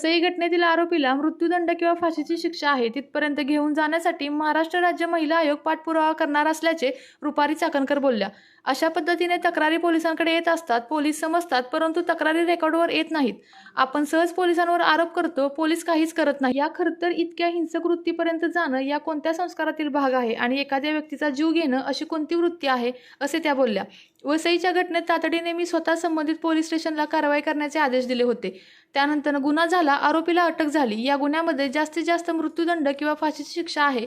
वसई घटनेतील आरोपीला मृत्यूदंड किंवा फाशीची शिक्षा आहे तिथपर्यंत घेऊन जाण्यासाठी महाराष्ट्र राज्य महिला आयोग पाठपुरावा करणार असल्याचे रुपाली चाकणकर बोलल्या। अशा पद्धतीने तक्रारी पोलिसांकडे येत असतात, पोलीस समजतात, परंतु तक्रारी रेकॉर्डवर येत नाहीत। आपण सहज पोलिसांवर आरोप करतो, पोलीस काहीच करत नाही। या खरंतर इतक्या हिंसक वृत्तीपर्यंत जाणं या कोणत्या संस्कारातील भाग आहे आणि एखाद्या व्यक्तीचा जीव घेणं अशी कोणती वृत्ती आहे, असे त्या बोलल्या। वसईच्या घटनेत तातडीने मी स्वतः संबंधित पोलीस स्टेशनला कारवाई करण्याचे आदेश दिले होते। त्यानंतर गुन्हा झाला, आरोपीला अटक झाली। या गुन्ह्यामध्ये जास्तीत जास्त मृत्यूदंड किंवा फाशीची शिक्षा आहे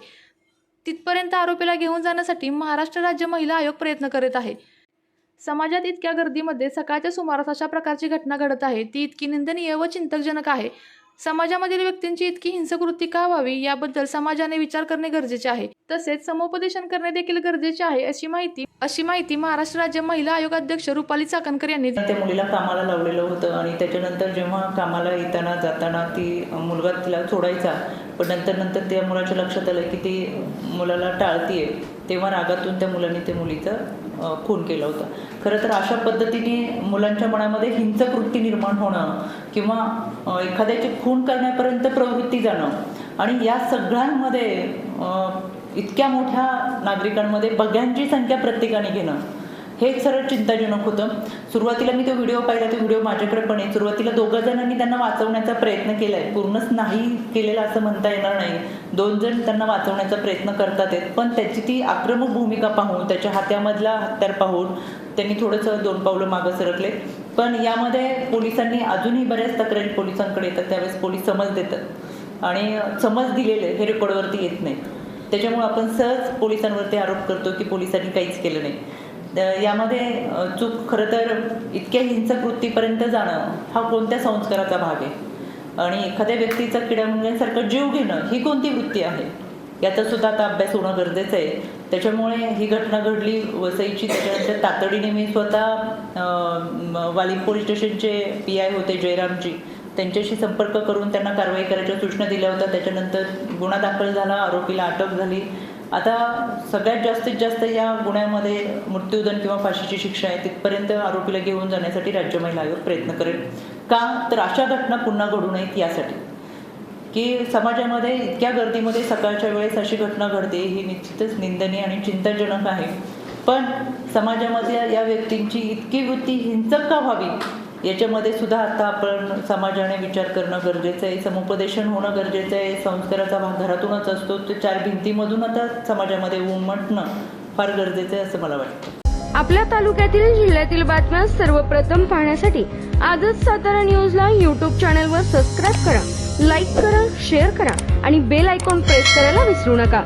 तिथपर्यंत आरोपीला घेऊन जाण्यासाठी महाराष्ट्र राज्य महिला आयोग प्रयत्न करत आहे। समाजात इतक्या गर्दीमध्ये सकाळच्या सुमारास अशा प्रकारची घटना घडत आहे, ती इतकी निंदनीय व चिंतकजनक आहे। समाजामधील व्यक्तींची इतकी हिंसक वृत्ती का व्हावी याबद्दल समाजाने विचार करणे गरजेचे आहे। तसेच समुपदेशन करणे देखील गरजेचे आहे, अशी माहिती महाराष्ट्र राज्य महिला आयोग अध्यक्ष रुपाली चाकणकर यांनी दिली। त्या मुलीला कामाला लावलेलं होतं आणि त्याच्यानंतर जेव्हा कामाला येताना जाताना ती मुलगा तिला सोडायचा, पण नंतर त्या मुलाच्या लक्षात आलं की ती मुलाला टाळतीये, तेव्हा रागातून त्या मुलाने त्या मुलीचा खून केला होता। खरं तर अशा पद्धतीने मुलांच्या मनामध्ये हिंसक वृत्ती निर्माण होणं किंवा एखाद्याचे खून करण्यापर्यंत प्रवृत्ती जाणं आणि या सगळ्यांमध्ये इतक्या मोठ्या नागरिकांमध्ये बघ्यांची संख्या प्रत्येकाने घेणं हे सरळ चिंताजनक होतं। सुरुवातीला मी तो व्हिडिओ पाहिला, तो व्हिडिओ माझ्याकडे पण आहे। सुरुवातीला दोघं जणांनी त्यांना वाचवण्याचा प्रयत्न केलाय, पूर्णच नाही केलेला असं म्हणता येणार नाही। 2 जण त्यांना वाचवण्याचा प्रयत्न करतात आहेत, पण त्याची ती आक्रमक भूमिका पाहून, त्याच्या हातामधला हत्यार पाहून त्यांनी थोडंसं 2 पावलं मागं सरकले। पण यामध्ये पोलिसांनी अजूनही बऱ्याच तक्रारी पोलिसांकडे येतात, त्यावेळेस पोलीस समज देतात आणि समज दिलेले हे रेकॉर्डवरती येत नाही। त्याच्यामुळे आपण सहज पोलिसांवरती आरोप करतो की पोलिसांनी काहीच केलं नाही। यामध्ये चूक खरं तर इतक्या हिंसक वृत्तीपर्यंत जाणं हा कोणत्या संस्काराचा भाग आहे आणि एखाद्या व्यक्तीचा किडा मुंग्यांसारखं जीव घेणं ही कोणती वृत्ती आहे, याचा सुद्धा आता अभ्यास होणं गरजेचं आहे। त्याच्यामुळे ही घटना घडली वसईची। त्याच्यानंतर तातडीने मी स्वतः वाली पोलीस स्टेशनचे PI होते जयरामजी, त्यांच्याशी संपर्क करून त्यांना कारवाई करायच्या सूचना दिल्या होत्या। त्याच्यानंतर गुन्हा दाखल झाला, आरोपीला अटक झाली। आता सगळ्यात जास्तीत जास्त या गुन्ह्यामध्ये मृत्यूदंड किंवा फाशीची शिक्षा आहे तिथपर्यंत आरोपीला घेऊन जाण्यासाठी राज्य महिला आयोग प्रयत्न करेल। का तर अशा घटना पुन्हा घडू नयेत यासाठी, की समाजामध्ये इतक्या गर्दीमध्ये सकाळच्या वेळेस अशी घटना घडते ही निश्चितच निंदनीय आणि चिंताजनक आहे। पण समाजामध्ये या व्यक्तींची इतकी वृत्ती हिंसक का व्हावी याच्यामध्ये सुद्धा आता आपण समाजाने विचार करणं गरजेचं आहे। समुपदेशन होणं गरजेचं आहे। संस्काराचा भाग घरातूनच असतो, तो 4 भिंतीमधून आता समाजामध्ये उमटणं फार गरजेचं आहे असं मला वाटतं। आपल्या तालुक्यातील जिल्ह्यातील बातम्या सर्वप्रथम पाहण्यासाठी आजच सातारा न्यूजला YouTube चॅनलवर सबस्क्राईब करा, लाईक करा, शेअर करा आणि बेल आयकॉन प्रेस करायला विसरू नका।